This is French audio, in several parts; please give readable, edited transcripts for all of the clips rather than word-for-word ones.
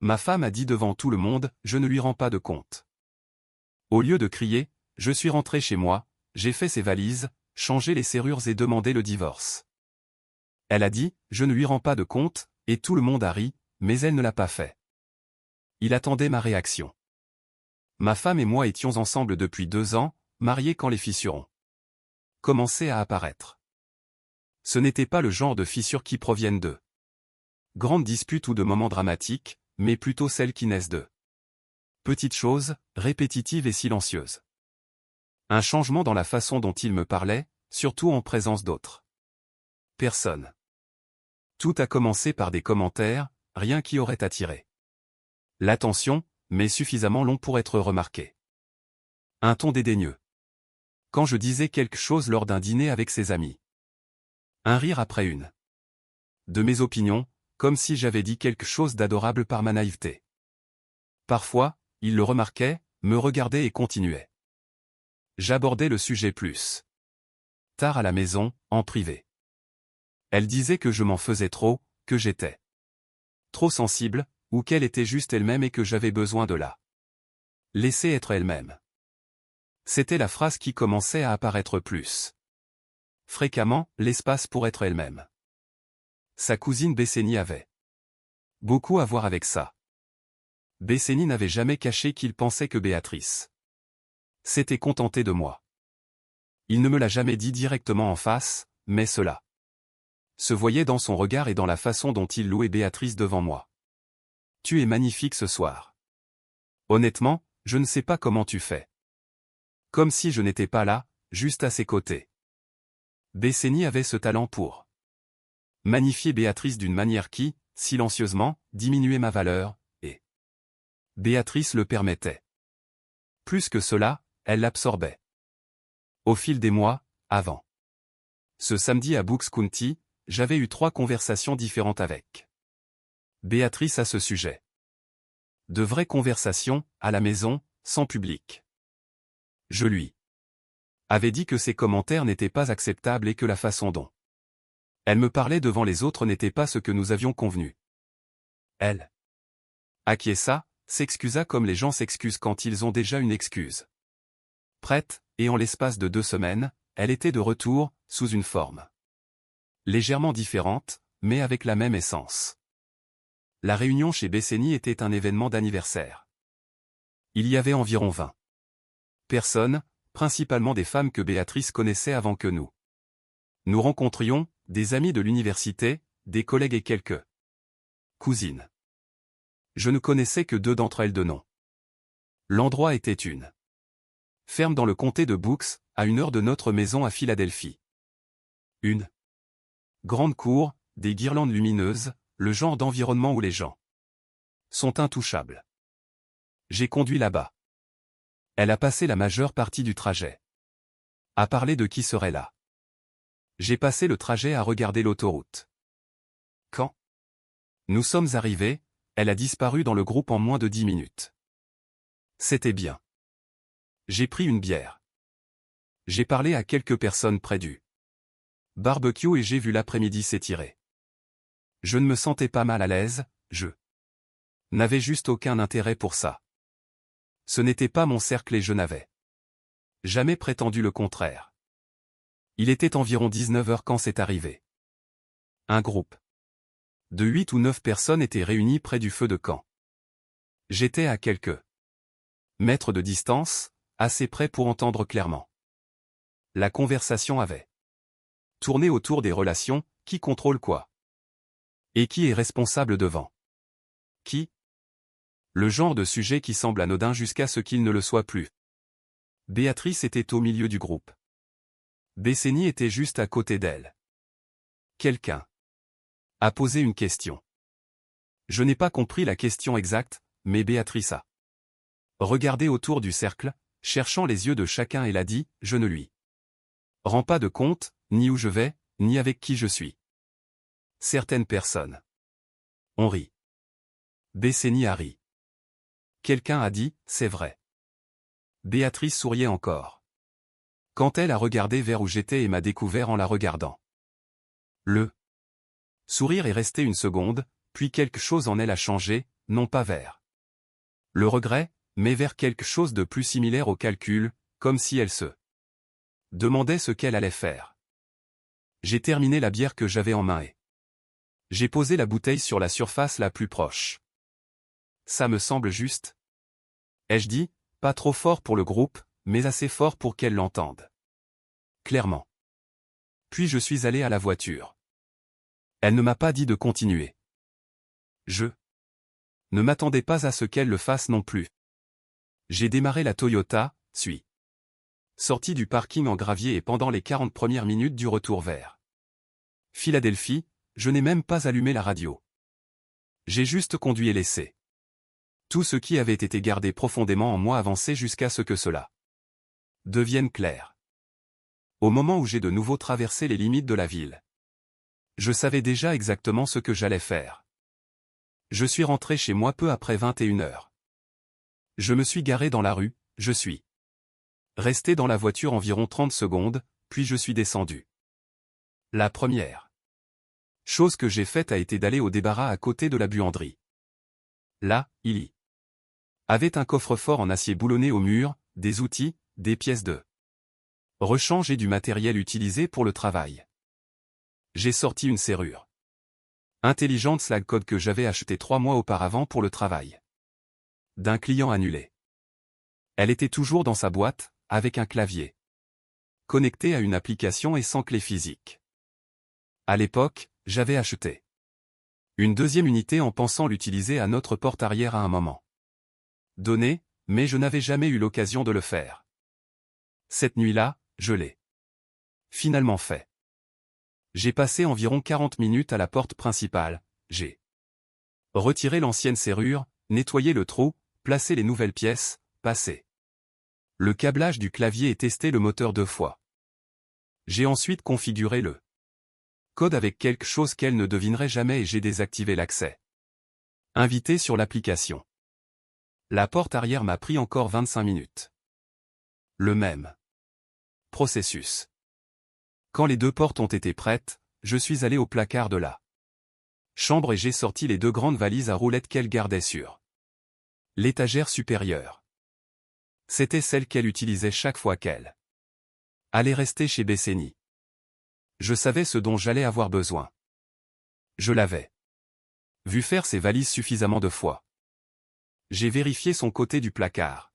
Ma femme a dit devant tout le monde, je ne lui rends pas de compte. Au lieu de crier, je suis rentré chez moi, j'ai fait ses valises, changé les serrures et demandé le divorce. Elle a dit, je ne lui rends pas de compte, et tout le monde a ri, mais elle ne l'a pas fait. Il attendait ma réaction. Ma femme et moi étions ensemble depuis 2 ans, mariés quand les fissurons commençaient à apparaître. Ce n'était pas le genre de fissures qui proviennent de grandes disputes ou de moments dramatiques, mais plutôt celles qui naissent de petites choses, répétitives et silencieuses. Un changement dans la façon dont il me parlait, surtout en présence d'autres personnes. Tout a commencé par des commentaires, rien qui aurait attiré l'attention, mais suffisamment long pour être remarqué. Un ton dédaigneux. Quand je disais quelque chose lors d'un dîner avec ses amis. Un rire après une de mes opinions, comme si j'avais dit quelque chose d'adorable par ma naïveté. Parfois, il le remarquait, me regardait et continuait. J'abordais le sujet plus tard à la maison, en privé. Elle disait que je m'en faisais trop, que j'étais trop sensible, ou qu'elle était juste elle-même et que j'avais besoin de la laisser être elle-même. C'était la phrase qui commençait à apparaître plus fréquemment, l'espace pour être elle-même. Sa cousine Bessénie avait beaucoup à voir avec ça. Bessénie n'avait jamais caché qu'il pensait que Béatrice s'était contentée de moi. Il ne me l'a jamais dit directement en face, mais cela se voyait dans son regard et dans la façon dont il louait Béatrice devant moi. Tu es magnifique ce soir. Honnêtement, je ne sais pas comment tu fais. Comme si je n'étais pas là, juste à ses côtés. Bessénie avait ce talent pour magnifier Béatrice d'une manière qui, silencieusement, diminuait ma valeur, et Béatrice le permettait. Plus que cela, elle l'absorbait. Au fil des mois, avant ce samedi à Books County, j'avais eu 3 conversations différentes avec Béatrice à ce sujet. De vraies conversations, à la maison, sans public. Je lui avais dit que ses commentaires n'étaient pas acceptables et que la façon dont elle me parlait devant les autres n'était pas ce que nous avions convenu. Elle acquiesça, s'excusa comme les gens s'excusent quand ils ont déjà une excuse prête, et en l'espace de 2 semaines, elle était de retour, sous une forme légèrement différente, mais avec la même essence. La réunion chez Bessénie était un événement d'anniversaire. Il y avait environ 20 personnes, principalement des femmes que Béatrice connaissait avant que nous rencontrions, des amis de l'université, des collègues et quelques cousines. Je ne connaissais que 2 d'entre elles de nom. L'endroit était une ferme dans le comté de Books, à 1 heure de notre maison à Philadelphie. Une grande cour, des guirlandes lumineuses, le genre d'environnement où les gens sont intouchables. J'ai conduit là-bas. Elle a passé la majeure partie du trajet à parler de qui serait là. J'ai passé le trajet à regarder l'autoroute. Quand nous sommes arrivés, elle a disparu dans le groupe en moins de 10 minutes. C'était bien. J'ai pris une bière. J'ai parlé à quelques personnes près du barbecue et j'ai vu l'après-midi s'étirer. Je ne me sentais pas mal à l'aise, je n'avais juste aucun intérêt pour ça. Ce n'était pas mon cercle et je n'avais jamais prétendu le contraire. Il était environ 19 heures quand c'est arrivé. Un groupe de 8 ou 9 personnes était réuni près du feu de camp. J'étais à quelques mètres de distance, assez près pour entendre clairement. La conversation avait tourné autour des relations, qui contrôle quoi? Et qui est responsable devant qui? Le genre de sujet qui semble anodin jusqu'à ce qu'il ne le soit plus. Béatrice était au milieu du groupe. Bessénie était juste à côté d'elle. Quelqu'un a posé une question. Je n'ai pas compris la question exacte, mais Béatrice a regardé autour du cercle, cherchant les yeux de chacun et l'a dit, je ne lui rends pas de compte, ni où je vais, ni avec qui je suis. Certaines personnes ont ri. Bessénie a ri. Quelqu'un a dit, c'est vrai. Béatrice souriait encore. Quand elle a regardé vers où j'étais et m'a découvert en la regardant. Le sourire est resté une seconde, puis quelque chose en elle a changé, non pas vers le regret, mais vers quelque chose de plus similaire au calcul, comme si elle se demandait ce qu'elle allait faire. J'ai terminé la bière que j'avais en main et j'ai posé la bouteille sur la surface la plus proche. Ça me semble juste, ai-je dit, pas trop fort pour le groupe, mais assez fort pour qu'elle l'entende. Clairement. Puis je suis allé à la voiture. Elle ne m'a pas dit de continuer. Je ne m'attendais pas à ce qu'elle le fasse non plus. J'ai démarré la Toyota, suis sorti du parking en gravier et pendant les 40 premières minutes du retour vers Philadelphie, je n'ai même pas allumé la radio. J'ai juste conduit et laissé tout ce qui avait été gardé profondément en moi avancer jusqu'à ce que cela devienne clair. Au moment où j'ai de nouveau traversé les limites de la ville, je savais déjà exactement ce que j'allais faire. Je suis rentré chez moi peu après 21 heures. Je me suis garé dans la rue, je suis resté dans la voiture environ 30 secondes, puis je suis descendu. La première chose que j'ai faite a été d'aller au débarras à côté de la buanderie. Là, il y avait un coffre-fort en acier boulonné au mur, des outils, des pièces de rechange et du matériel utilisé pour le travail. J'ai sorti une serrure intelligente Slag Code que j'avais achetée 3 mois auparavant pour le travail d'un client annulé. Elle était toujours dans sa boîte, avec un clavier connecté à une application et sans clé physique. À l'époque, j'avais acheté une deuxième unité en pensant l'utiliser à notre porte arrière à un moment donné, mais je n'avais jamais eu l'occasion de le faire. Cette nuit-là, je l'ai finalement fait. J'ai passé environ 40 minutes à la porte principale, j'ai retiré l'ancienne serrure, nettoyé le trou, placé les nouvelles pièces, passé le câblage du clavier et testé le moteur 2 fois. J'ai ensuite configuré le code avec quelque chose qu'elle ne devinerait jamais et j'ai désactivé l'accès invité sur l'application. La porte arrière m'a pris encore 25 minutes. Le même processus. Quand les 2 portes ont été prêtes, je suis allé au placard de la chambre et j'ai sorti les 2 grandes valises à roulettes qu'elle gardait sur l'étagère supérieure. C'était celle qu'elle utilisait chaque fois qu'elle allait rester chez Besseni. Je savais ce dont j'allais avoir besoin. Je l'avais vu faire ses valises suffisamment de fois. J'ai vérifié son côté du placard,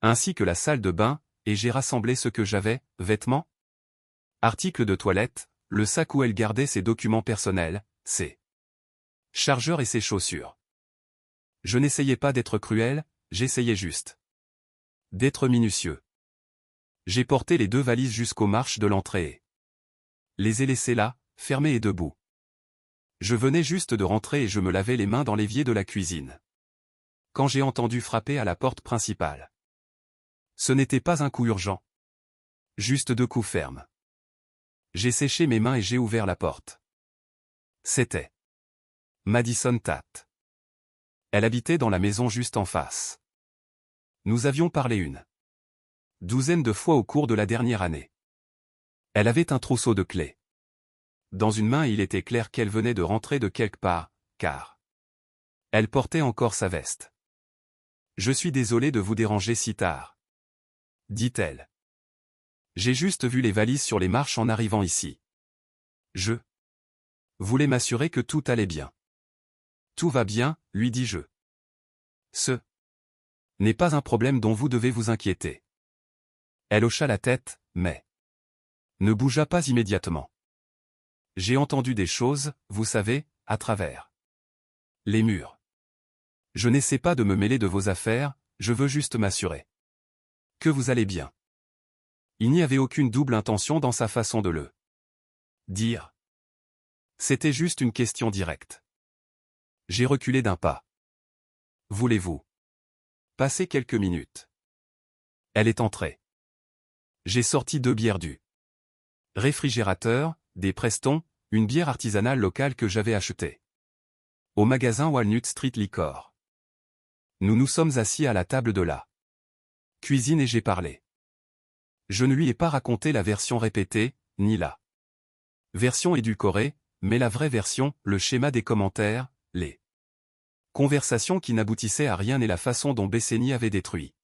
ainsi que la salle de bain, et j'ai rassemblé ce que j'avais, vêtements, articles de toilette, le sac où elle gardait ses documents personnels, ses chargeurs et ses chaussures. Je n'essayais pas d'être cruel, j'essayais juste d'être minutieux. J'ai porté les 2 valises jusqu'aux marches de l'entrée et les ai laissées là, fermées et debout. Je venais juste de rentrer et je me lavais les mains dans l'évier de la cuisine quand j'ai entendu frapper à la porte principale. Ce n'était pas un coup urgent. Juste 2 coups fermes. J'ai séché mes mains et j'ai ouvert la porte. C'était Madison Tate. Elle habitait dans la maison juste en face. Nous avions parlé une douzaine de fois au cours de la dernière année. Elle avait un trousseau de clés. Dans une main il était clair qu'elle venait de rentrer de quelque part, car elle portait encore sa veste. « Je suis désolé de vous déranger si tard, » dit-elle. J'ai juste vu les valises sur les marches en arrivant ici. Je voulais m'assurer que tout allait bien. Tout va bien, lui dis-je. Ce n'est pas un problème dont vous devez vous inquiéter. Elle hocha la tête, mais ne bougea pas immédiatement. J'ai entendu des choses, vous savez, à travers les murs. Je n'essaie pas de me mêler de vos affaires, je veux juste m'assurer que vous allez bien. Il n'y avait aucune double intention dans sa façon de le dire. C'était juste une question directe. J'ai reculé d'un pas. Voulez-vous passer quelques minutes? Elle est entrée. J'ai sorti 2 bières du réfrigérateur, des Preston, une bière artisanale locale que j'avais achetée au magasin Walnut Street Liquor. Nous nous sommes assis à la table de la cuisine et j'ai parlé. Je ne lui ai pas raconté la version répétée, ni la version édulcorée, mais la vraie version, le schéma des commentaires, les Conversation qui n'aboutissait à rien et la façon dont Bessény avait détruit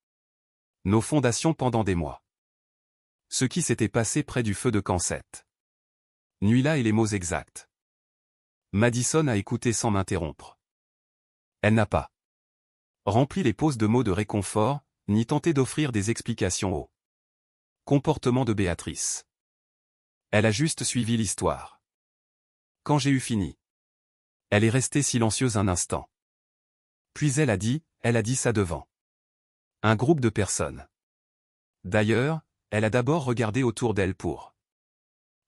nos fondations pendant des mois. Ce qui s'était passé près du feu de camp cette nuit-là et les mots exacts. Madison a écouté sans m'interrompre. Elle n'a pas rempli les pauses de mots de réconfort, ni tenté d'offrir des explications au comportement de Béatrice. Elle a juste suivi l'histoire. Quand j'ai eu fini, elle est restée silencieuse un instant. Puis elle a dit ça devant un groupe de personnes. D'ailleurs, elle a d'abord regardé autour d'elle pour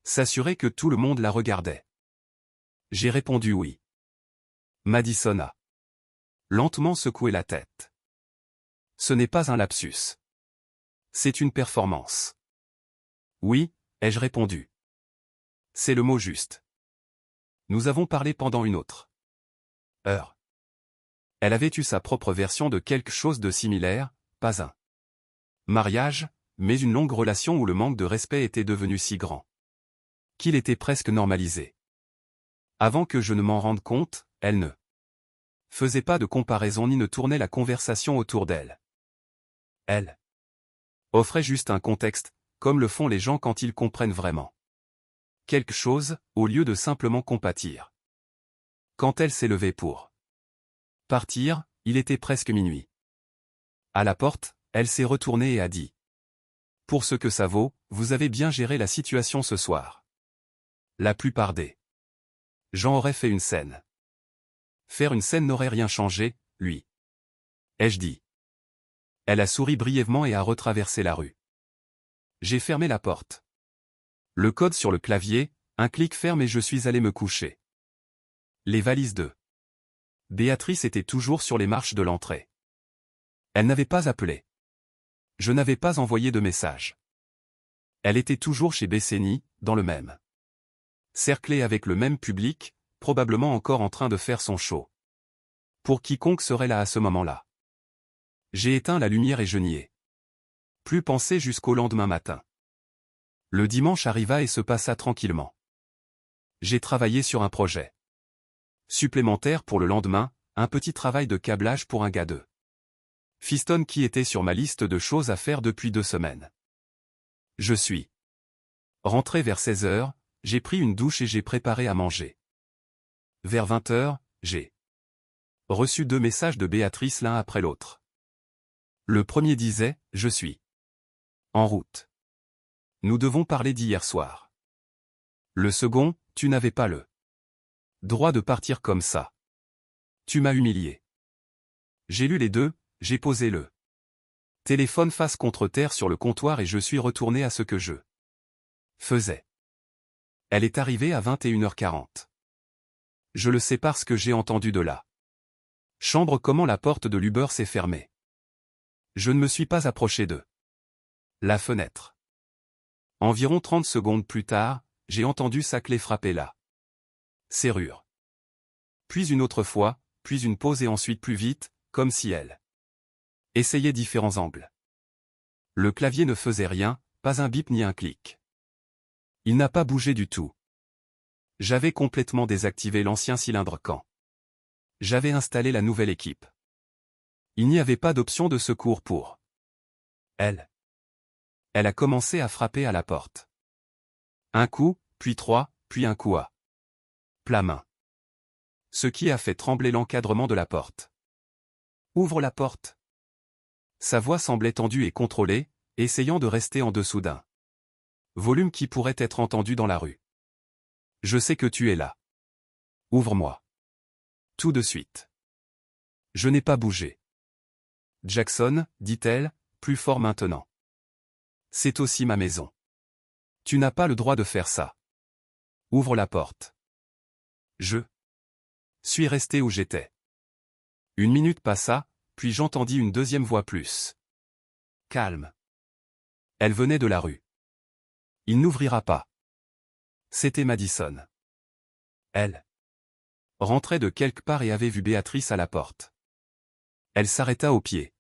s'assurer que tout le monde la regardait. J'ai répondu oui. Madison a lentement secoué la tête. Ce n'est pas un lapsus. C'est une performance. Oui, ai-je répondu. C'est le mot juste. Nous avons parlé pendant une autre heure. Elle avait eu sa propre version de quelque chose de similaire, pas un mariage, mais une longue relation où le manque de respect était devenu si grand qu'il était presque normalisé. Avant que je ne m'en rende compte, elle ne faisait pas de comparaison ni ne tournait la conversation autour d'elle. Elle offrait juste un contexte, comme le font les gens quand ils comprennent vraiment quelque chose, au lieu de simplement compatir. Quand elle s'est levée pour partir, il était presque minuit. À la porte, elle s'est retournée et a dit. Pour ce que ça vaut, vous avez bien géré la situation ce soir. La plupart des gens auraient fait une scène. Faire une scène n'aurait rien changé, lui. Ai-je dit. Elle a souri brièvement et a retraversé la rue. J'ai fermé la porte. Le code sur le clavier, un clic ferme et je suis allé me coucher. Les valises de Béatrice étaient toujours sur les marches de l'entrée. Elle n'avait pas appelé. Je n'avais pas envoyé de message. Elle était toujours chez Bessény, dans le même cerclé avec le même public, probablement encore en train de faire son show. Pour quiconque serait là à ce moment-là. J'ai éteint la lumière et je n'y ai plus pensé jusqu'au lendemain matin. Le dimanche arriva et se passa tranquillement. J'ai travaillé sur un projet supplémentaire pour le lendemain, un petit travail de câblage pour un gars de Fiston qui était sur ma liste de choses à faire depuis 2 semaines. Je suis rentré vers 16 heures, j'ai pris une douche et j'ai préparé à manger. Vers 20 heures, j'ai reçu 2 messages de Béatrice l'un après l'autre. Le premier disait « Je suis en route. Nous devons parler d'hier soir. » Le second « Tu n'avais pas le droit de partir comme ça. Tu m'as humilié. » J'ai lu les deux, j'ai posé le téléphone face contre terre sur le comptoir et je suis retourné à ce que je faisais. Elle est arrivée à 21h40. Je le sais parce que j'ai entendu de la chambre comment la porte de l'Uber s'est fermée. Je ne me suis pas approché de la fenêtre. Environ 30 secondes plus tard, j'ai entendu sa clé frapper la serrure. Puis une autre fois, puis une pause et ensuite plus vite, comme si elle essayait différents angles. Le clavier ne faisait rien, pas un bip ni un clic. Il n'a pas bougé du tout. J'avais complètement désactivé l'ancien cylindre quand j'avais installé la nouvelle équipe. Il n'y avait pas d'option de secours pour elle. Elle a commencé à frapper à la porte. Un coup, puis 3, puis un coup à plat main. Ce qui a fait trembler l'encadrement de la porte. Ouvre la porte. Sa voix semblait tendue et contrôlée, essayant de rester en dessous d'un volume qui pourrait être entendu dans la rue. Je sais que tu es là. Ouvre-moi. Tout de suite. Je n'ai pas bougé. Jackson, dit-elle, plus fort maintenant. C'est aussi ma maison. Tu n'as pas le droit de faire ça. Ouvre la porte. Je suis resté où j'étais. 1 minute passa, puis j'entendis une deuxième voix plus calme. Elle venait de la rue. Il n'ouvrira pas. C'était Madison. Elle rentrait de quelque part et avait vu Béatrice à la porte. Elle s'arrêta au pied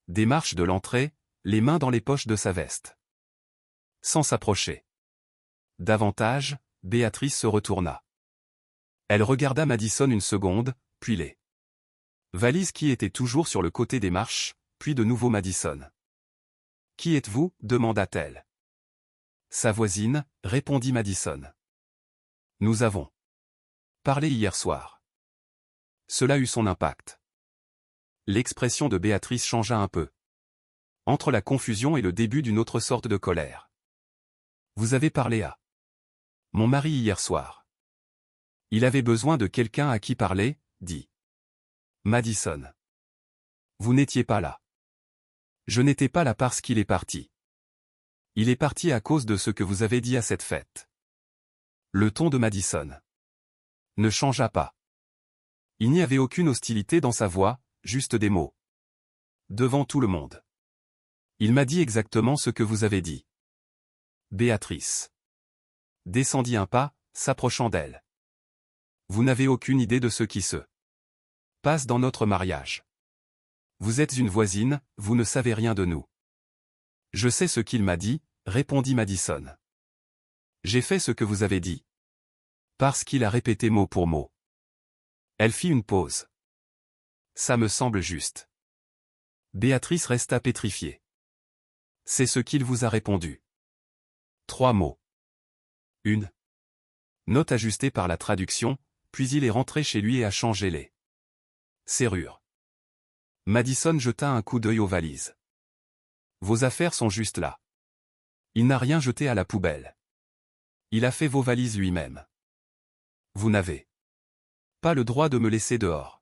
des marches de l'entrée, les mains dans les poches de sa veste. Sans s'approcher davantage, Béatrice se retourna. Elle regarda Madison une seconde, puis les Valise qui était toujours sur le côté des marches, puis de nouveau Madison. « Qui êtes-vous » demanda-t-elle. « Sa voisine » répondit Madison. « Nous avons parlé hier soir. » Cela eut son impact. L'expression de Béatrice changea un peu. Entre la confusion et le début d'une autre sorte de colère. « Vous avez parlé à mon mari hier soir. Il avait besoin de quelqu'un à qui parler, dit Madison. Vous n'étiez pas là. Je n'étais pas là parce qu'il est parti. Il est parti à cause de ce que vous avez dit à cette fête. » Le ton de Madison ne changea pas. Il n'y avait aucune hostilité dans sa voix, juste des mots. Devant tout le monde. Il m'a dit exactement ce que vous avez dit. Béatrice descendit un pas, s'approchant d'elle. Vous n'avez aucune idée de ce qui se passe dans notre mariage. Vous êtes une voisine, vous ne savez rien de nous. Je sais ce qu'il m'a dit, répondit Madison. J'ai fait ce que vous avez dit. Parce qu'il a répété mot pour mot. Elle fit une pause. Ça me semble juste. Béatrice resta pétrifiée. C'est ce qu'il vous a répondu. 3 mots. Une note ajustée par la traduction, puis il est rentré chez lui et a changé les serrures. Madison jeta un coup d'œil aux valises. Vos affaires sont juste là. Il n'a rien jeté à la poubelle. Il a fait vos valises lui-même. Vous n'avez pas le droit de me laisser dehors.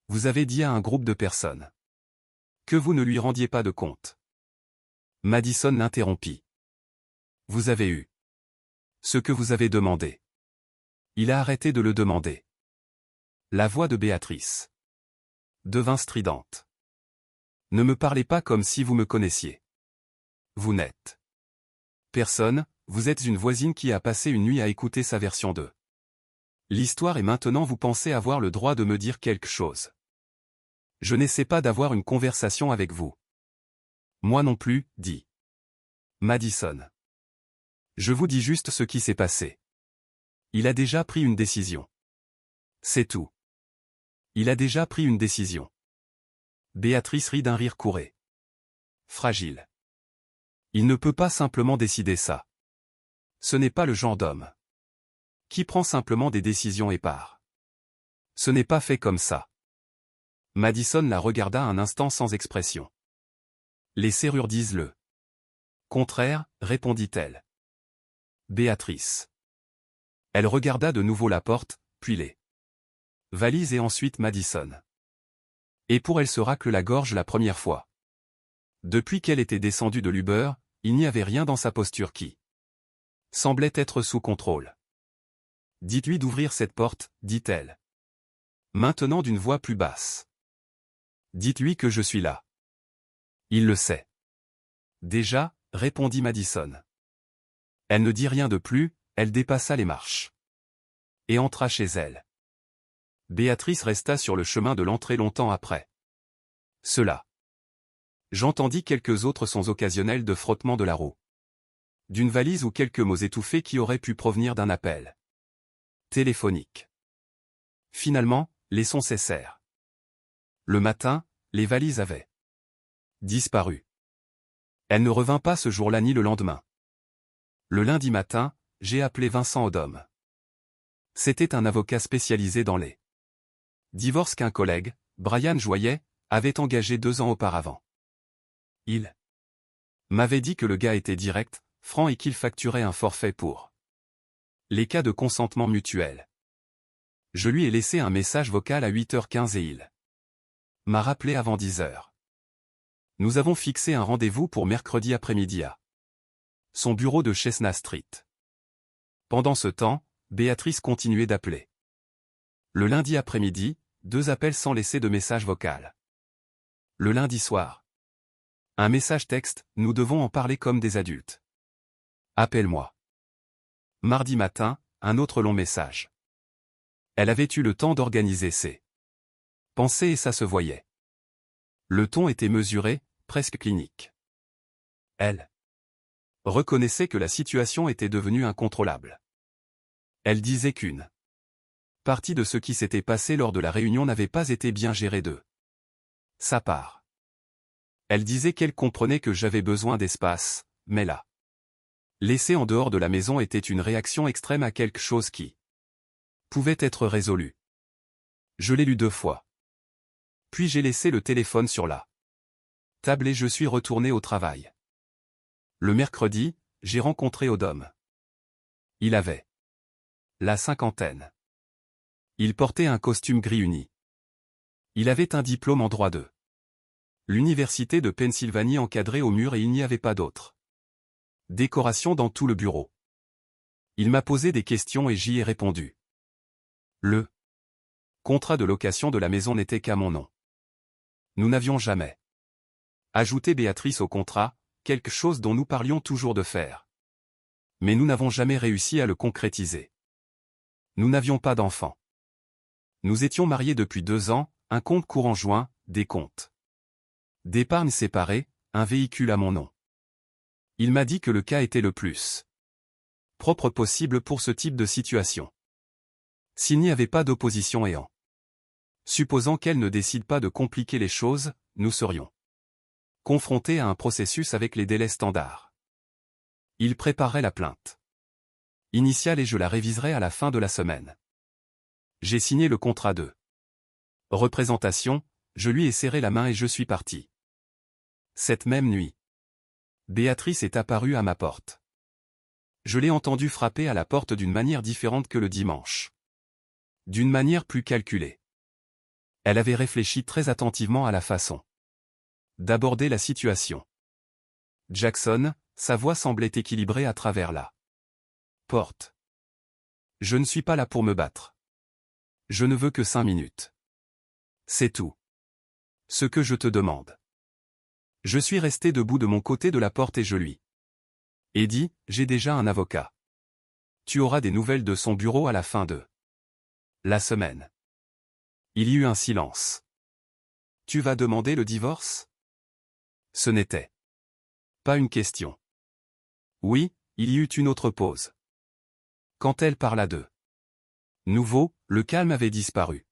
Vous avez dit à un groupe de personnes que vous ne lui rendiez pas de compte. Madison l'interrompit. Vous avez eu ce que vous avez demandé. Il a arrêté de le demander. La voix de Béatrice devint stridente. Ne me parlez pas comme si vous me connaissiez. Vous n'êtes personne, vous êtes une voisine qui a passé une nuit à écouter sa version de l'histoire et maintenant vous pensez avoir le droit de me dire quelque chose. Je n'essaie pas d'avoir une conversation avec vous. Moi non plus, dit Madison. Je vous dis juste ce qui s'est passé. Il a déjà pris une décision. C'est tout. Il a déjà pris une décision. Béatrice rit d'un rire couré. Fragile. Il ne peut pas simplement décider ça. Ce n'est pas le genre d'homme qui prend simplement des décisions épars. Ce n'est pas fait comme ça. Madison la regarda un instant sans expression. Les serrures disent le contraire, répondit-elle. Béatrice. Elle regarda de nouveau la porte, puis les valises et ensuite Madison. Et pour elle se racle la gorge la première fois. Depuis qu'elle était descendue de l'Uber, il n'y avait rien dans sa posture qui semblait être sous contrôle. Dites-lui d'ouvrir cette porte, dit-elle. Maintenant d'une voix plus basse. Dites-lui que je suis là. Il le sait. Déjà, répondit Madison. Elle ne dit rien de plus, elle dépassa les marches. Et entra chez elle. Béatrice resta sur le chemin de l'entrée longtemps après. Cela. J'entendis quelques autres sons occasionnels de frottement de la roue d'une valise ou quelques mots étouffés qui auraient pu provenir d'un appel téléphonique. Finalement, les sons cessèrent. Le matin, les valises avaient disparu. Elle ne revint pas ce jour-là ni le lendemain. Le lundi matin, j'ai appelé Vincent Odom. C'était un avocat spécialisé dans les divorces qu'un collègue, Brian Joyet, avait engagé 2 ans auparavant. Il m'avait dit que le gars était direct, franc et qu'il facturait un forfait pour les cas de consentement mutuel. Je lui ai laissé un message vocal à 8h15 et il m'a rappelé avant 10h. Nous avons fixé un rendez-vous pour mercredi après-midi à son bureau de Chestnut Street. Pendant ce temps, Béatrice continuait d'appeler. Le lundi après-midi, 2 appels sans laisser de message vocal. Le lundi soir. Un message texte, nous devons en parler comme des adultes. Appelle-moi. Mardi matin, un autre long message. Elle avait eu le temps d'organiser ses pensées et ça se voyait. Le ton était mesuré, presque clinique. Elle reconnaissait que la situation était devenue incontrôlable. Elle disait qu'une Partie de ce qui s'était passé lors de la réunion n'avait pas été bien géré de sa part. Elle disait qu'elle comprenait que j'avais besoin d'espace, mais là, laisser en dehors de la maison était une réaction extrême à quelque chose qui pouvait être résolu. Je l'ai lu 2 fois. Puis j'ai laissé le téléphone sur la table et je suis retourné au travail. Le mercredi, j'ai rencontré Odom. Il avait la cinquantaine. Il portait un costume gris uni. Il avait un diplôme en droit de l'université de Pennsylvanie encadré au mur et il n'y avait pas d'autre décoration dans tout le bureau. Il m'a posé des questions et j'y ai répondu. Le contrat de location de la maison n'était qu'à mon nom. Nous n'avions jamais ajouté Béatrice au contrat, quelque chose dont nous parlions toujours de faire. Mais nous n'avons jamais réussi à le concrétiser. Nous n'avions pas d'enfants. Nous étions mariés depuis 2 ans, un compte courant joint, des comptes d'épargne séparés, un véhicule à mon nom. Il m'a dit que le cas était le plus propre possible pour ce type de situation. S'il n'y avait pas d'opposition et en supposant qu'elle ne décide pas de compliquer les choses, nous serions confrontés à un processus avec les délais standards. Il préparerait la plainte initiale et je la réviserai à la fin de la semaine. J'ai signé le contrat de représentation, je lui ai serré la main et je suis parti. Cette même nuit, Béatrice est apparue à ma porte. Je l'ai entendue frapper à la porte d'une manière différente que le dimanche. D'une manière plus calculée. Elle avait réfléchi très attentivement à la façon d'aborder la situation. Jackson, sa voix semblait équilibrée à travers la porte. Je ne suis pas là pour me battre. Je ne veux que 5 minutes. C'est tout. Ce que je te demande. Je suis resté debout de mon côté de la porte et je lui ai dit, j'ai déjà un avocat. Tu auras des nouvelles de son bureau à la fin de la semaine. Il y eut un silence. Tu vas demander le divorce? Ce n'était pas une question. Oui, il y eut une autre pause. Quand elle parla de nouveau, le calme avait disparu.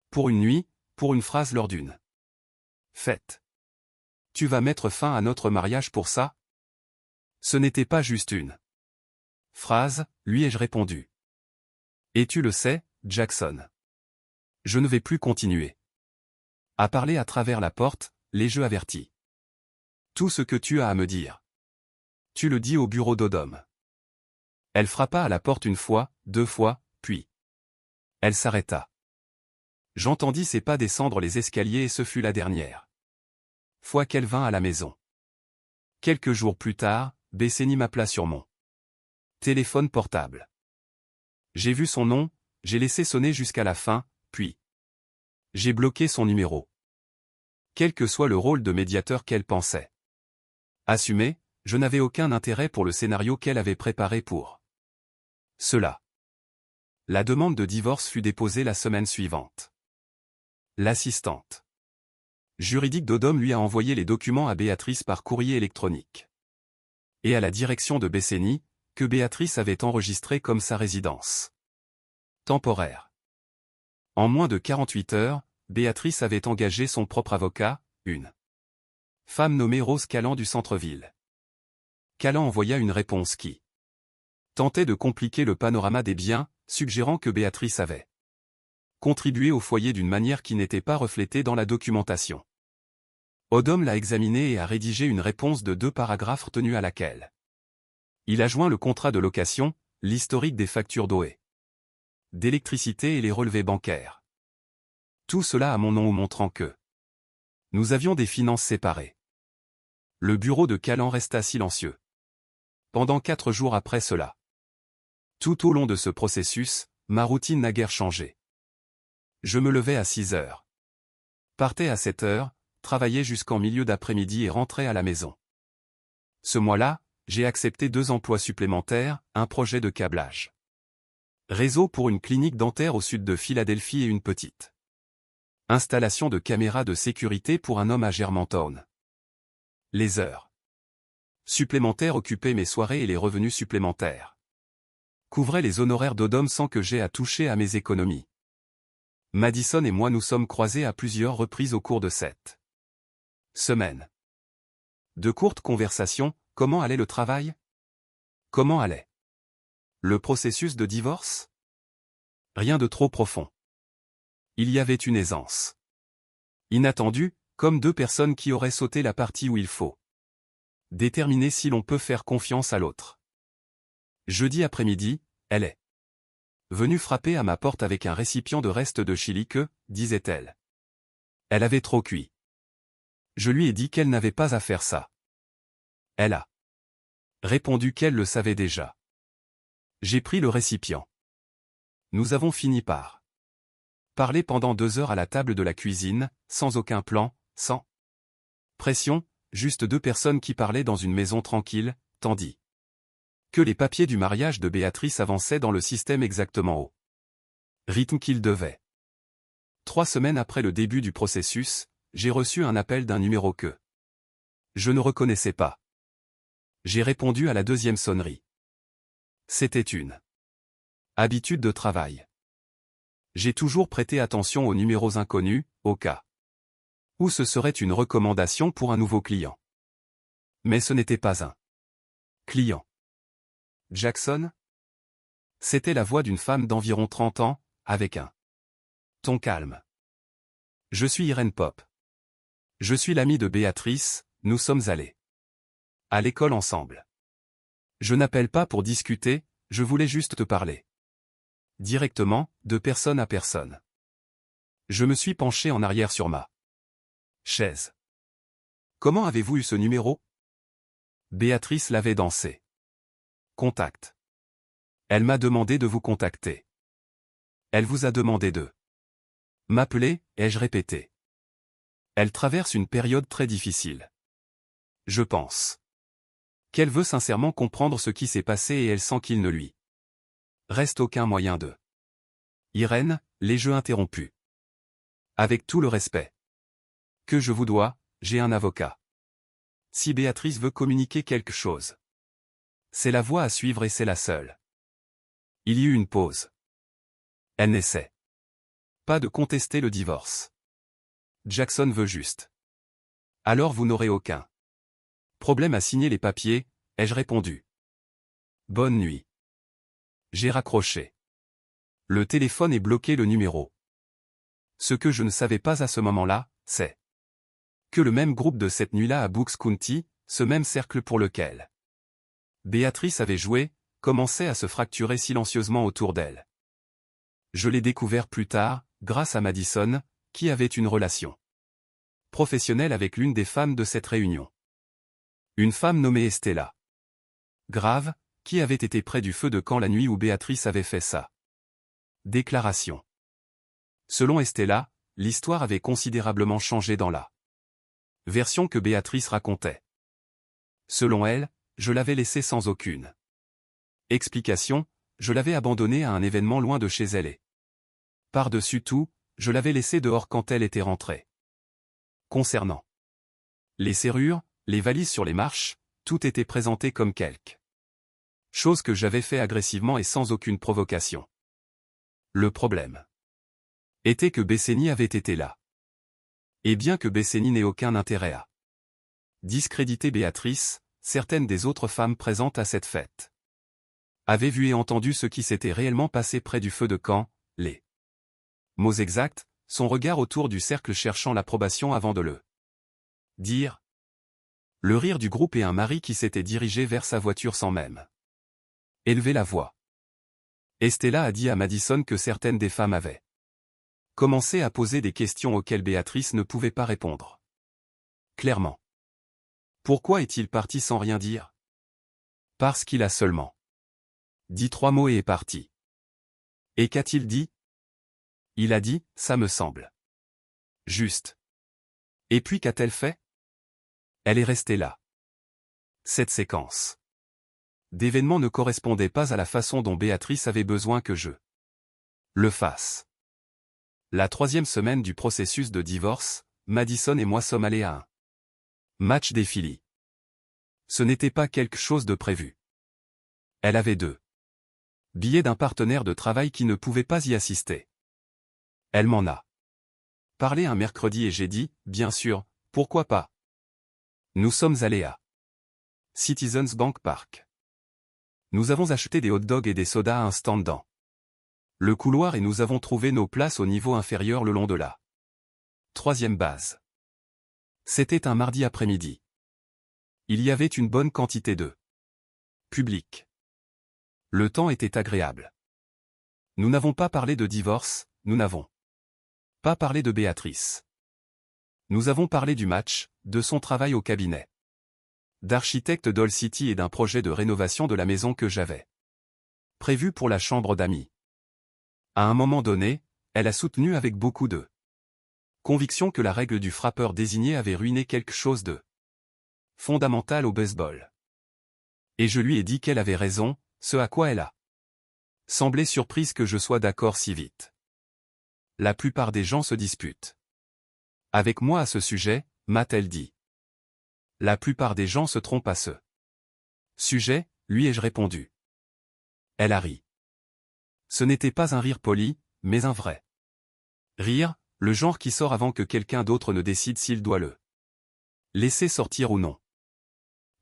Pour une nuit, pour une phrase lors d'une fête. Tu vas mettre fin à notre mariage pour ça? Ce n'était pas juste une phrase, lui ai-je répondu. Et tu le sais, Jackson. Je ne vais plus continuer à parler à travers la porte, l'ai-je averti. Tout ce que tu as à me dire. Tu le dis au bureau d'Odom. Elle frappa à la porte 1 fois, 2 fois, puis elle s'arrêta. J'entendis ses pas descendre les escaliers et ce fut la dernière fois qu'elle vint à la maison. Quelques jours plus tard, Besseni m'appela sur mon téléphone portable. J'ai vu son nom, j'ai laissé sonner jusqu'à la fin, puis j'ai bloqué son numéro. Quel que soit le rôle de médiateur qu'elle pensait assumer, je n'avais aucun intérêt pour le scénario qu'elle avait préparé pour cela. La demande de divorce fut déposée la semaine suivante. L'assistante juridique d'Odom lui a envoyé les documents à Béatrice par courrier électronique. Et à la direction de Besseni, que Béatrice avait enregistré comme sa résidence temporaire. En moins de 48 heures, Béatrice avait engagé son propre avocat, une femme nommée Rose Callan du centre-ville. Callan envoya une réponse qui tentait de compliquer le panorama des biens, suggérant que Béatrice avait contribué au foyer d'une manière qui n'était pas reflétée dans la documentation. Odom l'a examiné et a rédigé une réponse de 2 paragraphes retenue à laquelle il a joint le contrat de location, l'historique des factures d'eau et d'électricité et les relevés bancaires. Tout cela à mon nom montrant que nous avions des finances séparées. Le bureau de Callan resta silencieux. Pendant 4 jours après cela. Tout au long de ce processus, ma routine n'a guère changé. Je me levais à 6 heures. Partais à 7 heures, travaillais jusqu'en milieu d'après-midi et rentrais à la maison. Ce mois-là, j'ai accepté 2 emplois supplémentaires, un projet de câblage réseau pour une clinique dentaire au sud de Philadelphie et une petite installation de caméras de sécurité pour un homme à Germantown. Les heures supplémentaires occupaient mes soirées et les revenus supplémentaires couvrait les honoraires d'Odom sans que j'aie à toucher à mes économies. Madison et moi nous sommes croisés à plusieurs reprises au cours de cette semaine. De courtes conversations, comment allait le travail? Comment allait le processus de divorce? Rien de trop profond. Il y avait une aisance inattendue, comme deux personnes qui auraient sauté la partie où il faut déterminer si l'on peut faire confiance à l'autre. Jeudi après-midi, elle est venue frapper à ma porte avec un récipient de restes de chili que, disait-elle, elle avait trop cuit. Je lui ai dit qu'elle n'avait pas à faire ça. Elle a répondu qu'elle le savait déjà. J'ai pris le récipient. Nous avons fini par parler pendant 2 heures à la table de la cuisine, sans aucun plan, sans pression, juste deux personnes qui parlaient dans une maison tranquille, tandis que les papiers du mariage de Béatrice avançaient dans le système exactement au rythme qu'ils devaient. 3 semaines après le début du processus, j'ai reçu un appel d'un numéro que je ne reconnaissais pas. J'ai répondu à la deuxième sonnerie. C'était une habitude de travail. J'ai toujours prêté attention aux numéros inconnus, au cas où ce serait une recommandation pour un nouveau client. Mais ce n'était pas un client. Jackson? C'était la voix d'une femme d'environ 30 ans, avec un ton calme. Je suis Irene Pop. Je suis l'amie de Béatrice, nous sommes allés à l'école ensemble. Je n'appelle pas pour discuter, je voulais juste te parler. Directement, de personne à personne. Je me suis penché en arrière sur ma chaise. Comment avez-vous eu ce numéro? Béatrice l'avait dansé. Contact. Elle m'a demandé de vous contacter. Elle vous a demandé de m'appeler, ai-je répété. Elle traverse une période très difficile. Je pense qu'elle veut sincèrement comprendre ce qui s'est passé et elle sent qu'il ne lui reste aucun moyen de. Irène, les jeux interrompus. Avec tout le respect que je vous dois, j'ai un avocat. Si Béatrice veut communiquer quelque chose, c'est la voie à suivre et c'est la seule. Il y eut une pause. Elle n'essaie pas de contester le divorce. Jackson veut juste. Alors vous n'aurez aucun problème à signer les papiers, ai-je répondu. Bonne nuit. J'ai raccroché. Le téléphone est bloqué le numéro. Ce que je ne savais pas à ce moment-là, c'est que le même groupe de cette nuit-là à Bucks County, ce même cercle pour lequel Béatrice avait joué, commençait à se fracturer silencieusement autour d'elle. Je l'ai découvert plus tard, grâce à Madison, qui avait une relation professionnelle avec l'une des femmes de cette réunion. Une femme nommée Estella Grave, qui avait été près du feu de camp la nuit où Béatrice avait fait sa déclaration. Selon Estella, l'histoire avait considérablement changé dans la version que Béatrice racontait. Selon elle, je l'avais laissée sans aucune explication, je l'avais abandonnée à un événement loin de chez elle et, par-dessus tout, je l'avais laissée dehors quand elle était rentrée. Concernant les serrures, les valises sur les marches, tout était présenté comme quelque chose que j'avais fait agressivement et sans aucune provocation. Le problème était que Bessény avait été là. Et bien que Bessény n'ait aucun intérêt à discréditer Béatrice, certaines des autres femmes présentes à cette fête avaient vu et entendu ce qui s'était réellement passé près du feu de camp, les mots exacts, son regard autour du cercle cherchant l'approbation avant de le dire. Le rire du groupe et un mari qui s'était dirigé vers sa voiture sans même élever la voix. Estella a dit à Madison que certaines des femmes avaient commencé à poser des questions auxquelles Béatrice ne pouvait pas répondre. Clairement. Pourquoi est-il parti sans rien dire? Parce qu'il a seulement dit 3 mots et est parti. Et qu'a-t-il dit? Il a dit, ça me semble juste. Et puis qu'a-t-elle fait? Elle est restée là. Cette séquence d'événements ne correspondait pas à la façon dont Béatrice avait besoin que je le fasse. La 3e semaine du processus de divorce, Madison et moi sommes allés à un match des Phillies. Ce n'était pas quelque chose de prévu. Elle avait 2 Billet d'un partenaire de travail qui ne pouvait pas y assister. Elle m'en a parlé un mercredi et j'ai dit, bien sûr, pourquoi pas. Nous sommes allés à Citizens Bank Park. Nous avons acheté des hot dogs et des sodas à un stand dans le couloir et nous avons trouvé nos places au niveau inférieur le long de la troisième base. C'était un mardi après-midi. Il y avait une bonne quantité de public. Le temps était agréable. Nous n'avons pas parlé de divorce, nous n'avons pas parlé de Béatrice. Nous avons parlé du match, de son travail au cabinet d'architecte Doll City et d'un projet de rénovation de la maison que j'avais prévu pour la chambre d'amis. À un moment donné, elle a soutenu avec beaucoup de conviction que la règle du frappeur désigné avait ruiné quelque chose de fondamental au baseball. Et je lui ai dit qu'elle avait raison, ce à quoi elle a semblé surprise que je sois d'accord si vite. La plupart des gens se disputent avec moi à ce sujet, m'a-t-elle dit. La plupart des gens se trompent à ce sujet, lui ai-je répondu. Elle a ri. Ce n'était pas un rire poli, mais un vrai rire, le genre qui sort avant que quelqu'un d'autre ne décide s'il doit le laisser sortir ou non.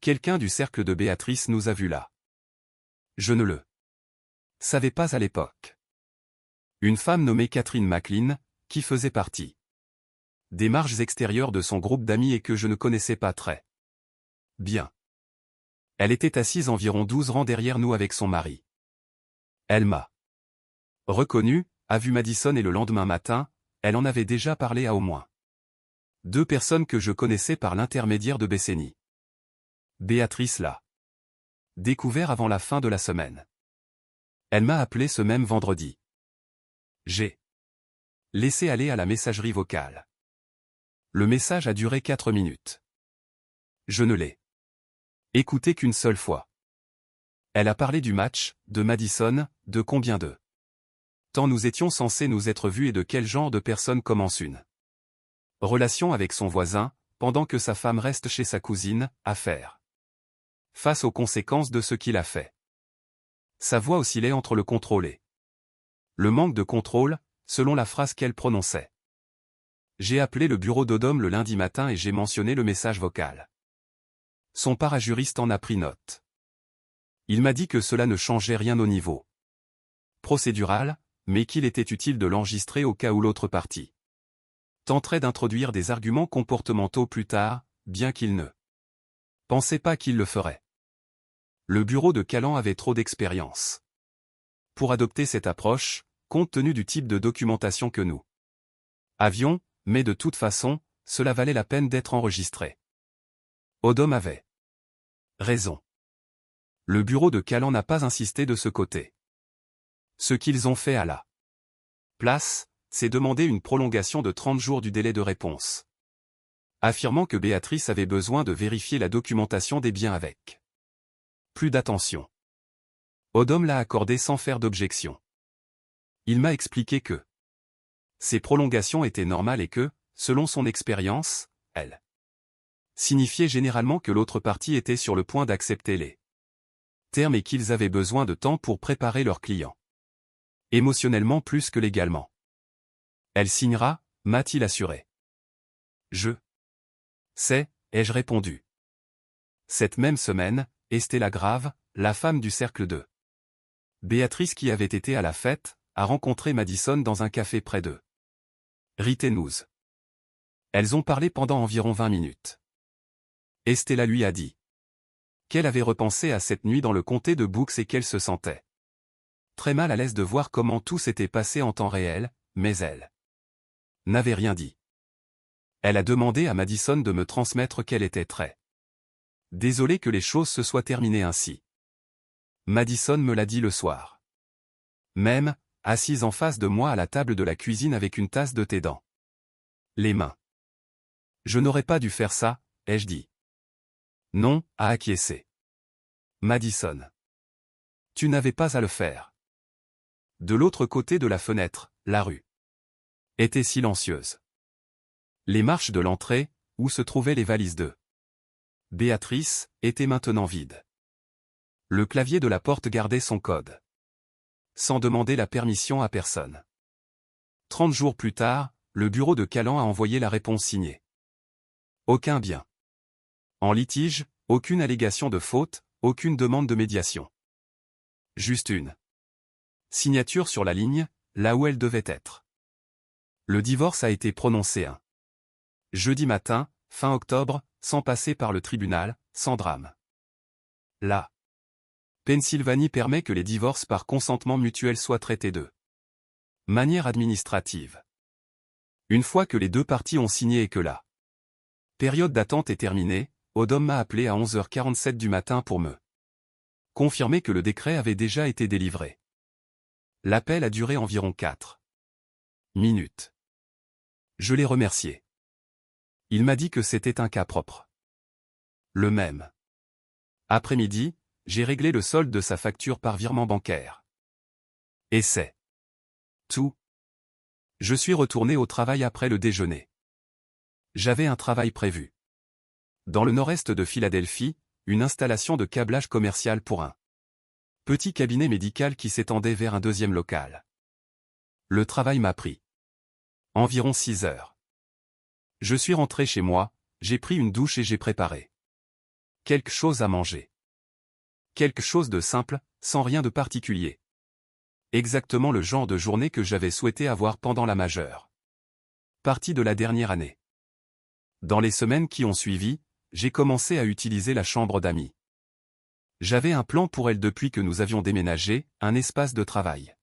Quelqu'un du cercle de Béatrice nous a vus là. Je ne le savais pas à l'époque. Une femme nommée Catherine McLean, qui faisait partie des marges extérieures de son groupe d'amis et que je ne connaissais pas très bien. Elle était assise environ 12 rangs derrière nous avec son mari. Elle m'a reconnu, a vu Madison et le lendemain matin, elle en avait déjà parlé à au moins 2 personnes que je connaissais par l'intermédiaire de Bessény. Béatrice l'a découvert avant la fin de la semaine. Elle m'a appelé ce même vendredi. J'ai laissé aller à la messagerie vocale. Le message a duré 4 minutes. Je ne l'ai écouté qu'une seule fois. Elle a parlé du match, de Madison, de combien de temps nous étions censés nous être vus et de quel genre de personne commence une relation avec son voisin, pendant que sa femme reste chez sa cousine, à faire face aux conséquences de ce qu'il a fait. Sa voix oscillait entre le contrôle et le manque de contrôle, selon la phrase qu'elle prononçait. J'ai appelé le bureau d'Odom le lundi matin et j'ai mentionné le message vocal. Son parajuriste en a pris note. Il m'a dit que cela ne changeait rien au niveau procédural, mais qu'il était utile de l'enregistrer au cas où l'autre partie tenterait d'introduire des arguments comportementaux plus tard, bien qu'il ne pensait pas qu'il le ferait. Le bureau de Callan avait trop d'expérience pour adopter cette approche, compte tenu du type de documentation que nous avions, mais de toute façon, cela valait la peine d'être enregistré. Odom avait raison. Le bureau de Callan n'a pas insisté de ce côté. Ce qu'ils ont fait à la place, c'est demander une prolongation de 30 jours du délai de réponse, affirmant que Béatrice avait besoin de vérifier la documentation des biens avec plus d'attention. Odom l'a accordé sans faire d'objection. Il m'a expliqué que ces prolongations étaient normales et que, selon son expérience, elles signifiaient généralement que l'autre partie était sur le point d'accepter les termes et qu'ils avaient besoin de temps pour préparer leur client. Émotionnellement plus que légalement. Elle signera, m'a-t-il assuré. Je sais, ai-je répondu. Cette même semaine, Estella Grave, la femme du cercle de Béatrice qui avait été à la fête, a rencontré Madison dans un café près de Rittenhouse. Elles ont parlé pendant environ 20 minutes. Estella lui a dit qu'elle avait repensé à cette nuit dans le comté de Bucks et qu'elle se sentait très mal à l'aise de voir comment tout s'était passé en temps réel, mais elle n'avait rien dit. Elle a demandé à Madison de me transmettre qu'elle était très désolée que les choses se soient terminées ainsi. Madison me l'a dit le soir. Même, assise en face de moi à la table de la cuisine avec une tasse de thé dans les mains. Je n'aurais pas dû faire ça, ai-je dit. Non, a acquiescé Madison. Tu n'avais pas à le faire. De l'autre côté de la fenêtre, la rue était silencieuse. Les marches de l'entrée, où se trouvaient les valises de Béatrice, étaient maintenant vides. Le clavier de la porte gardait son code. sans demander la permission à personne. 30 jours plus tard, le bureau de Calan a envoyé la réponse signée. Aucun bien. En litige, aucune allégation de faute, aucune demande de médiation. Juste une signature sur la ligne, là où elle devait être. Le divorce a été prononcé un jeudi matin, fin octobre, sans passer par le tribunal, sans drame. La Pennsylvanie permet que les divorces par consentement mutuel soient traités de manière administrative. Une fois que les deux parties ont signé et que la période d'attente est terminée, Odom m'a appelé à 11h47 du matin pour me confirmer que le décret avait déjà été délivré. L'appel a duré environ 4 minutes. Je l'ai remercié. Il m'a dit que c'était un cas propre. Le même après-midi, j'ai réglé le solde de sa facture par virement bancaire. Et c'est tout. Je suis retourné au travail après le déjeuner. J'avais un travail prévu. Dans le nord-est de Philadelphie, une installation de câblage commercial pour un petit cabinet médical qui s'étendait vers un deuxième local. Le travail m'a pris environ 6 heures. Je suis rentré chez moi, j'ai pris une douche et j'ai préparé quelque chose à manger. Quelque chose de simple, sans rien de particulier. Exactement le genre de journée que j'avais souhaité avoir pendant la majeure partie de la dernière année. Dans les semaines qui ont suivi, j'ai commencé à utiliser la chambre d'amis. J'avais un plan pour elle depuis que nous avions déménagé, un espace de travail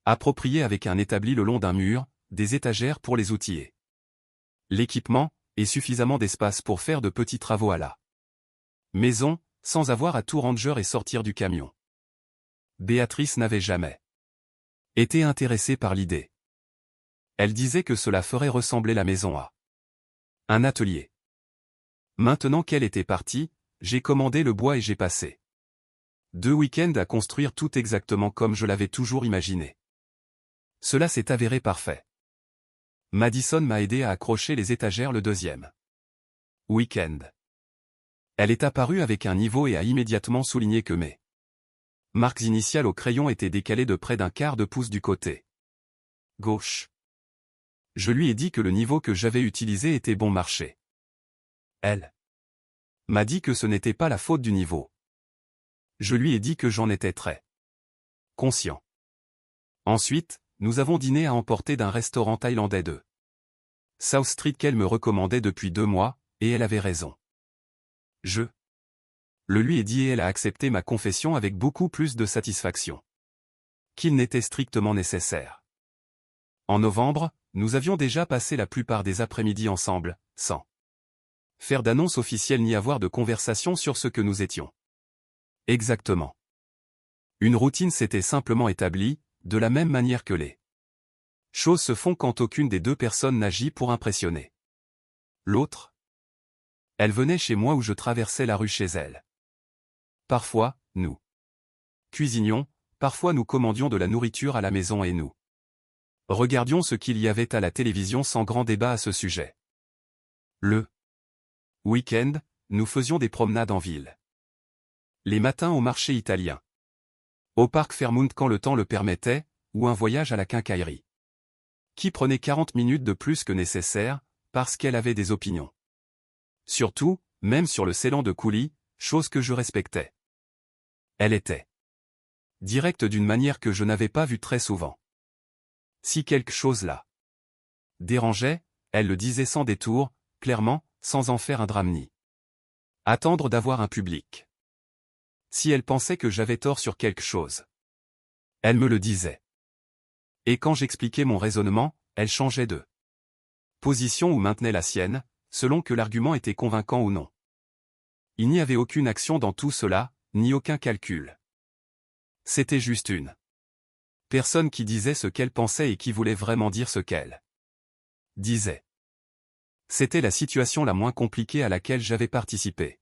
approprié avec un établi le long d'un mur, des étagères pour les outiller. L'équipement, et suffisamment d'espace pour faire de petits travaux à la maison, sans avoir à tout ranger et sortir du camion. Béatrice n'avait jamais été intéressée par l'idée. Elle disait que cela ferait ressembler la maison à un atelier. Maintenant qu'elle était partie, j'ai commandé le bois et j'ai passé 2 week-ends à construire tout exactement comme je l'avais toujours imaginé. Cela s'est avéré parfait. Madison m'a aidé à accrocher les étagères le deuxième week-end. Elle est apparue avec un niveau et a immédiatement souligné que mes marques initiales au crayon étaient décalées de près d'1/4 de pouce du côté gauche. Je lui ai dit que le niveau que j'avais utilisé était bon marché. Elle m'a dit que ce n'était pas la faute du niveau. Je lui ai dit que j'en étais très conscient. Ensuite, nous avons dîné à emporter d'un restaurant thaïlandais de South Street qu'elle me recommandait depuis 2 mois, et elle avait raison. Je le lui ai dit et elle a accepté ma confession avec beaucoup plus de satisfaction qu'il n'était strictement nécessaire. En novembre, nous avions déjà passé la plupart des après-midi ensemble, sans faire d'annonce officielle ni avoir de conversation sur ce que nous étions. Exactement. Une routine s'était simplement établie, de la même manière que les choses se font quand aucune des deux personnes n'agit pour impressionner l'autre. Elle venait chez moi ou je traversais la rue chez elle. Parfois, nous cuisinions, parfois nous commandions de la nourriture à la maison et nous regardions ce qu'il y avait à la télévision sans grand débat à ce sujet. Le week-end, nous faisions des promenades en ville. Les matins au marché italien. Au parc Fairmount quand le temps le permettait, ou un voyage à la quincaillerie. Qui prenait 40 minutes de plus que nécessaire, parce qu'elle avait des opinions. Surtout, même sur le scellant de coulis, chose que je respectais. Elle était directe d'une manière que je n'avais pas vue très souvent. Si quelque chose la dérangeait, elle le disait sans détour, clairement, sans en faire un drame ni attendre d'avoir un public. Si elle pensait que j'avais tort sur quelque chose, elle me le disait. Et quand j'expliquais mon raisonnement, elle changeait de position ou maintenait la sienne, selon que l'argument était convaincant ou non. Il n'y avait aucune action dans tout cela, ni aucun calcul. C'était juste une personne qui disait ce qu'elle pensait et qui voulait vraiment dire ce qu'elle disait. C'était la situation la moins compliquée à laquelle j'avais participé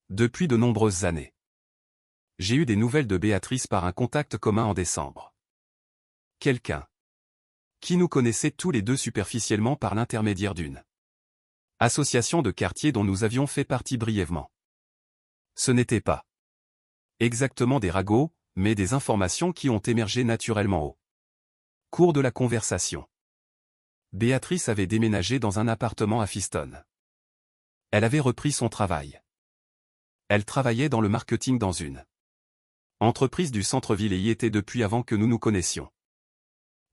depuis de nombreuses années. J'ai eu des nouvelles de Béatrice par un contact commun en décembre. Quelqu'un qui nous connaissait tous les deux superficiellement par l'intermédiaire d'une association de quartier dont nous avions fait partie brièvement. Ce n'était pas exactement des ragots, mais des informations qui ont émergé naturellement au cours de la conversation. Béatrice avait déménagé dans un appartement à Fiston. Elle avait repris son travail. Elle travaillait dans le marketing dans une entreprise du centre-ville et y était depuis avant que nous nous connaissions.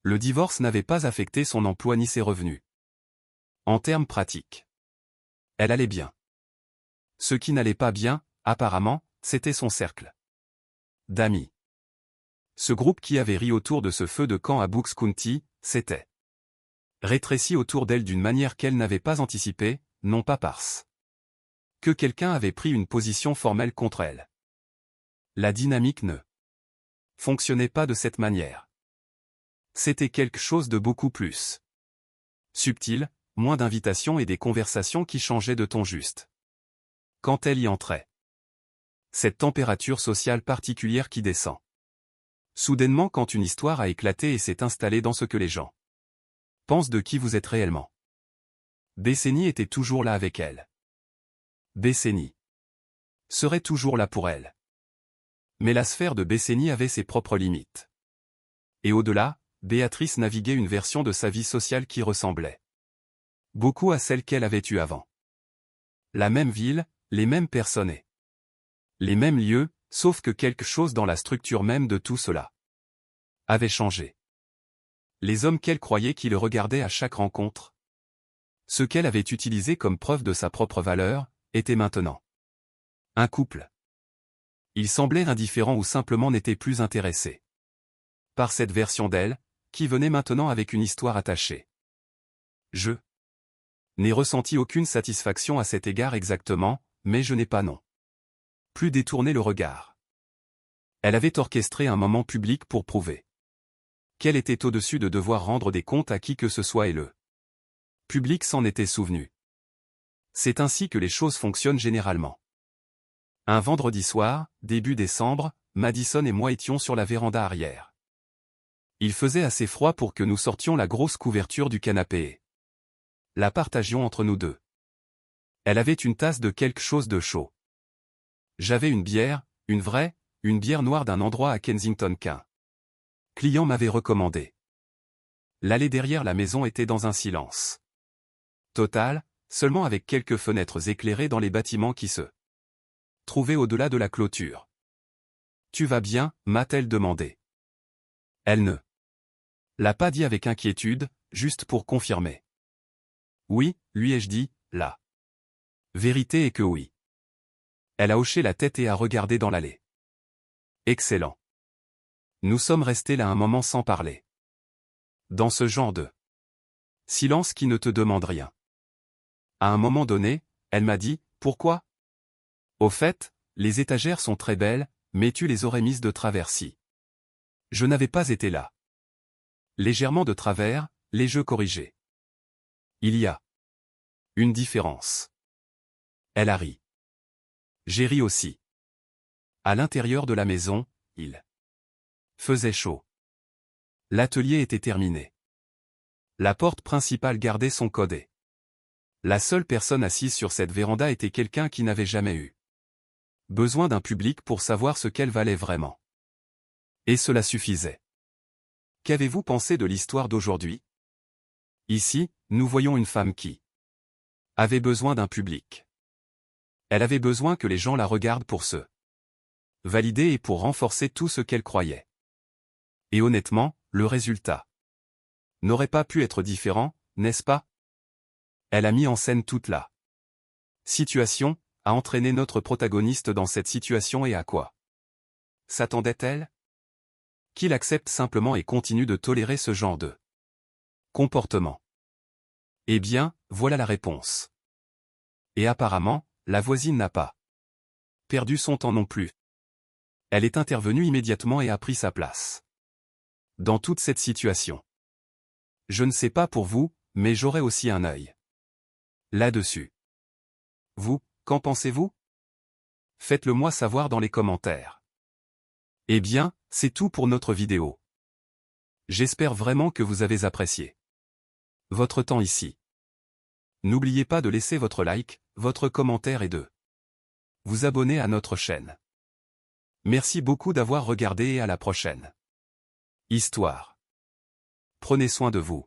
Le divorce n'avait pas affecté son emploi ni ses revenus. En termes pratiques, elle allait bien. Ce qui n'allait pas bien, apparemment, c'était son cercle d'amis. Ce groupe qui avait ri autour de ce feu de camp à Bucks County, s'était rétréci autour d'elle d'une manière qu'elle n'avait pas anticipée, non pas parce que quelqu'un avait pris une position formelle contre elle. La dynamique ne fonctionnait pas de cette manière. C'était quelque chose de beaucoup plus subtil, moins d'invitations et des conversations qui changeaient de ton juste quand elle y entrait. Cette température sociale particulière qui descend soudainement quand une histoire a éclaté et s'est installée dans ce que les gens pensent de qui vous êtes réellement. Bécénie était toujours là avec elle. Bécénie serait toujours là pour elle. Mais la sphère de Bécénie avait ses propres limites. Et au-delà, Béatrice naviguait une version de sa vie sociale qui ressemblait beaucoup à celle qu'elle avait eue avant. La même ville, les mêmes personnes et les mêmes lieux, sauf que quelque chose dans la structure même de tout cela avait changé. Les hommes qu'elle croyait qui le regardaient à chaque rencontre, ce qu'elle avait utilisé comme preuve de sa propre valeur, étaient maintenant un couple. Ils semblaient indifférents ou simplement n'étaient plus intéressés par cette version d'elle, qui venait maintenant avec une histoire attachée. Je n'ai ressenti aucune satisfaction à cet égard exactement, mais je n'ai pas non plus détourné le regard. Elle avait orchestré un moment public pour prouver qu'elle était au-dessus de devoir rendre des comptes à qui que ce soit et le public s'en était souvenu. C'est ainsi que les choses fonctionnent généralement. Un vendredi soir, début décembre, Madison et moi étions sur la véranda arrière. Il faisait assez froid pour que nous sortions la grosse couverture du canapé et la partagions entre nous deux. Elle avait une tasse de quelque chose de chaud. J'avais une bière, une bière noire d'un endroit à Kensington qu'un client m'avait recommandé. L'allée derrière la maison était dans un silence total, seulement avec quelques fenêtres éclairées dans les bâtiments qui se trouvaient au-delà de la clôture. « Tu vas bien » m'a-t-elle demandé. Elle ne l'a pas dit avec inquiétude, juste pour confirmer. Oui, lui ai-je dit, la vérité est que oui. Elle a hoché la tête et a regardé dans l'allée. Excellent. Nous sommes restés là un moment sans parler. Dans ce genre de silence qui ne te demande rien. À un moment donné, elle m'a dit, pourquoi ? Au fait, les étagères sont très belles, mais tu les aurais mises de travers si je n'avais pas été là. Légèrement de travers, les jeux corrigés. Il y a une différence. Elle a ri. J'ai ri aussi. À l'intérieur de la maison, il faisait chaud. L'atelier était terminé. La porte principale gardait son code. La seule personne assise sur cette véranda était quelqu'un qui n'avait jamais eu besoin d'un public pour savoir ce qu'elle valait vraiment. Et cela suffisait. Qu'avez-vous pensé de l'histoire d'aujourd'hui ? Ici, nous voyons une femme qui avait besoin d'un public. Elle avait besoin que les gens la regardent pour se valider et pour renforcer tout ce qu'elle croyait. Et honnêtement, le résultat n'aurait pas pu être différent, n'est-ce pas ? Elle a mis en scène toute la situation, a entraîné notre protagoniste dans cette situation et à quoi s'attendait-elle ? Qu'il accepte simplement et continue de tolérer ce genre de comportement. Eh bien, voilà la réponse. Et apparemment, la voisine n'a pas perdu son temps non plus. Elle est intervenue immédiatement et a pris sa place. Dans toute cette situation. Je ne sais pas pour vous, mais j'aurai aussi un œil là-dessus. Vous, qu'en pensez-vous ? Faites-le moi savoir dans les commentaires. Eh bien, c'est tout pour notre vidéo. J'espère vraiment que vous avez apprécié votre temps ici. N'oubliez pas de laisser votre like, votre commentaire et de vous abonner à notre chaîne. Merci beaucoup d'avoir regardé et à la prochaine. Histoire. Prenez soin de vous.